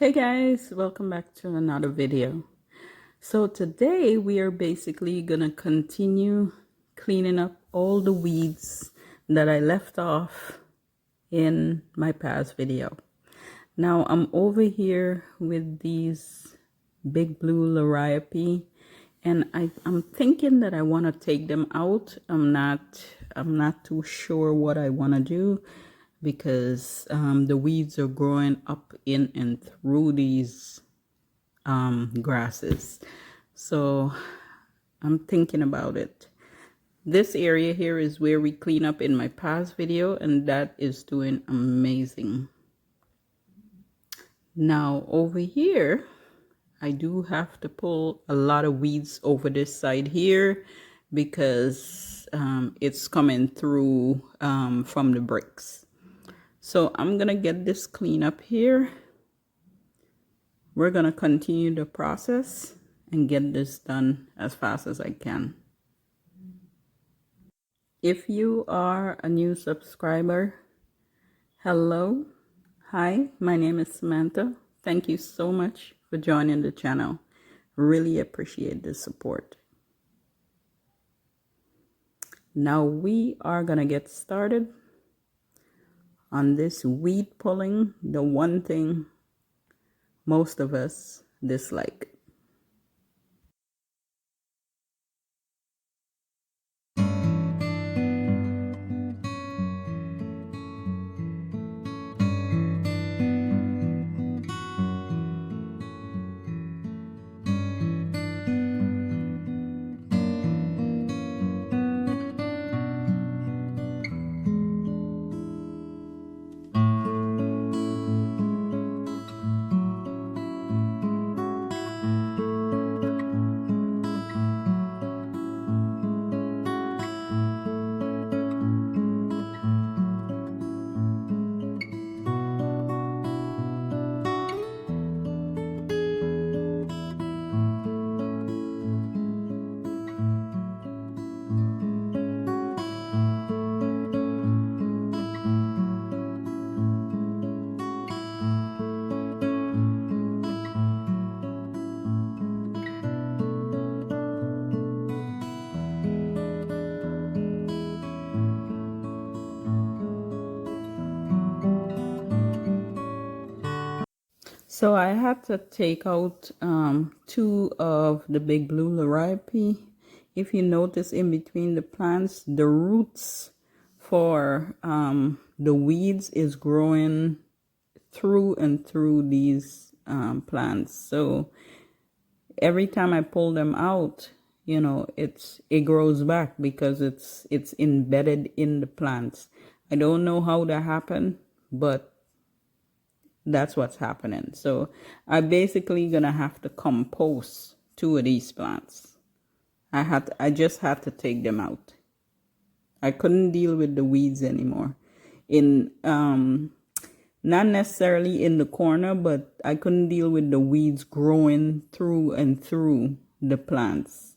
Hey guys, welcome back to another video. So today we are basically gonna continue cleaning up all the weeds that I left off in my past video. Now I'm over here with these big blue liriope, and I'm thinking that I want to take them out. I'm not too sure what I want to do, because the weeds are growing up in and through these grasses. So I'm thinking about it. This area here is where we clean up in my past video, and that is doing amazing. Now over here, I do have to pull a lot of weeds over this side here because it's coming through from the bricks. So I'm gonna get this clean up here. We're gonna continue the process and get this done as fast as I can. If you are a new subscriber, hello. Hi, my name is Samantha. Thank you so much for joining the channel. Really appreciate the support. Now we are gonna get started on this weed pulling, the one thing most of us dislike. So I had to take out two of the big blue liriope. If you notice, in between the plants, the roots for the weeds is growing through and through these plants. So every time I pull them out, you know, it grows back because it's embedded in the plants. I don't know how that happened, but that's what's happening. So I basically gonna have to compost two of these plants. I just had to take them out. I couldn't deal with the weeds anymore. In not necessarily in the corner, but I couldn't deal with the weeds growing through and through the plants.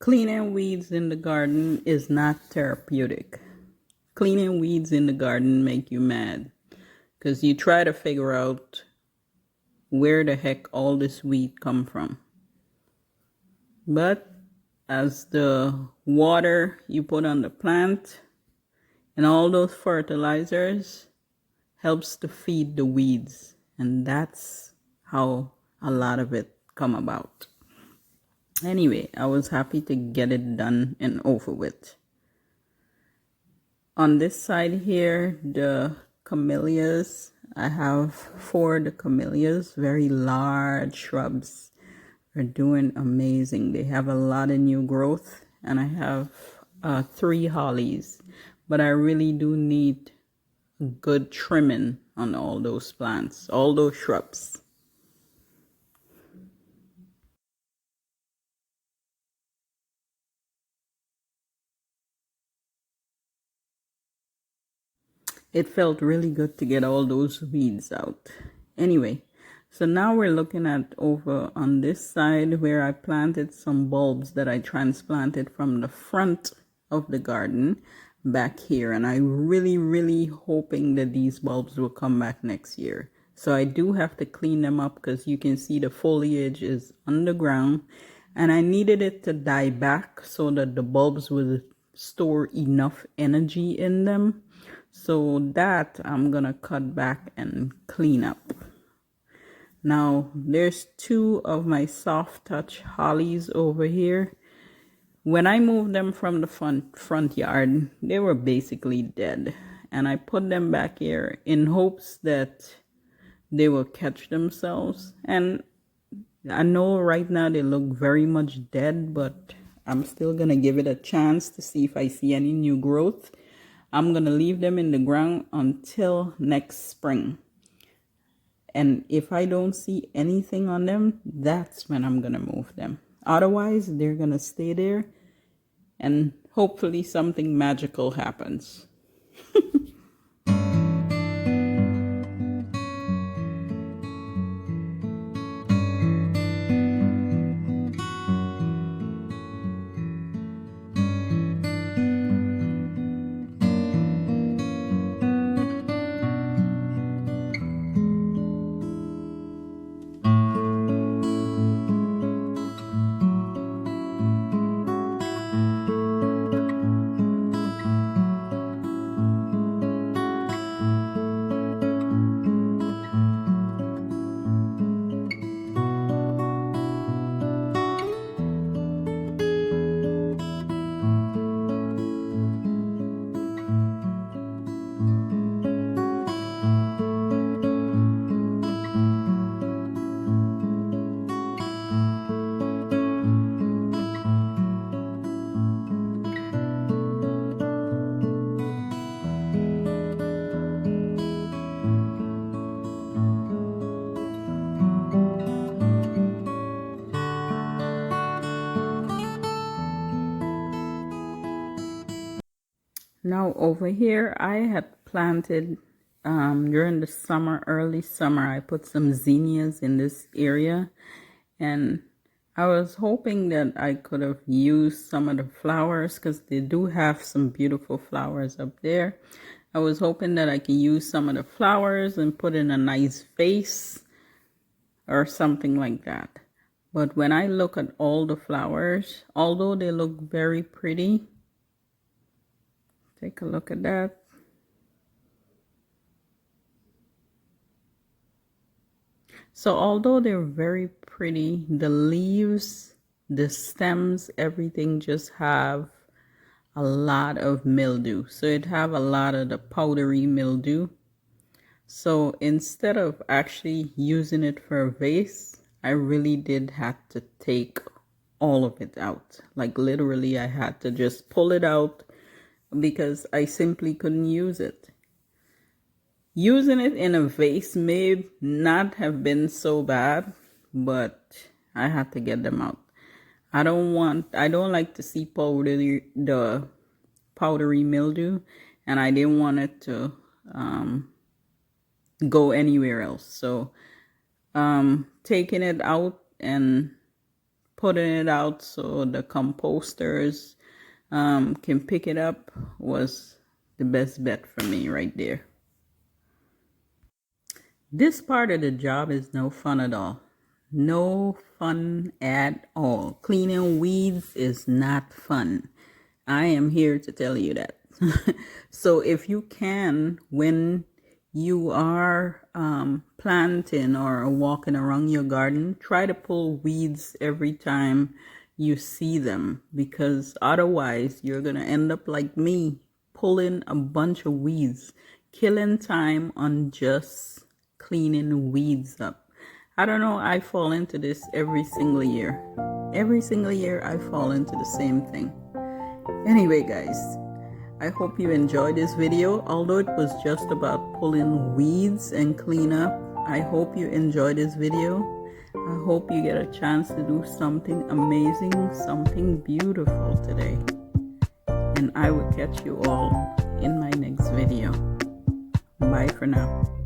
Cleaning weeds in the garden is not therapeutic. Cleaning weeds in the garden make you mad because you try to figure out where the heck all this weed come from. But as the water you put on the plant and all those fertilizers helps to feed the weeds, and that's how a lot of it come about. Anyway, I was happy to get it done and over with. On this side here, the camellias, I have 4 of the camellias, very large shrubs. They're doing amazing. They have a lot of new growth, and I have 3 hollies, but I really do need good trimming on all those plants, all those shrubs. It felt really good to get all those weeds out. Anyway, so now we're looking at over on this side where I planted some bulbs that I transplanted from the front of the garden back here. And I really hoping that these bulbs will come back next year. So I do have to clean them up because you can see the foliage is underground. And I needed it to die back so that the bulbs would store enough energy in them. So that I'm gonna cut back and clean up. Now there's 2 of my soft touch hollies over here. When I moved them from the front yard, they were basically dead. And I put them back here in hopes that they will catch themselves. And I know right now they look very much dead, but I'm still gonna give it a chance to see if I see any new growth. I'm going to leave them in the ground until next spring. And if I don't see anything on them, that's when I'm going to move them. Otherwise, they're going to stay there and hopefully something magical happens. Now over here, I had planted during the summer, early summer, I put some zinnias in this area, and I was hoping that I could have used some of the flowers because they do have some beautiful flowers up there. I was hoping that I could use some of the flowers and put in a nice vase or something like that. But when I look at all the flowers, although they look very pretty, take a look at that. So although they're very pretty, the leaves, the stems, everything just have a lot of mildew. So it have a lot of the powdery mildew. So instead of actually using it for a vase, I really did have to take all of it out. Like literally I had to just pull it out because I simply couldn't use it. Using it in a vase may not have been so bad, but I had to get them out. I don't like to see the powdery mildew, and I didn't want it to go anywhere else. So taking it out and putting it out so the composters can pick it up was the best bet for me right there. This part of the job is no fun at all. No fun at all. Cleaning weeds is not fun. I am here to tell you that. So if you can, when you are planting or walking around your garden, try to pull weeds every time you see them, because otherwise you're going to end up like me, pulling a bunch of weeds, killing time on just cleaning weeds up. I don't know, I fall into this every single year. Every single year I fall into the same thing. Anyway, guys, I hope you enjoyed this video. Although it was just about pulling weeds and cleanup, I hope you enjoyed this video. I hope you get a chance to do something amazing, something beautiful today. And I will catch you all in my next video. Bye for now.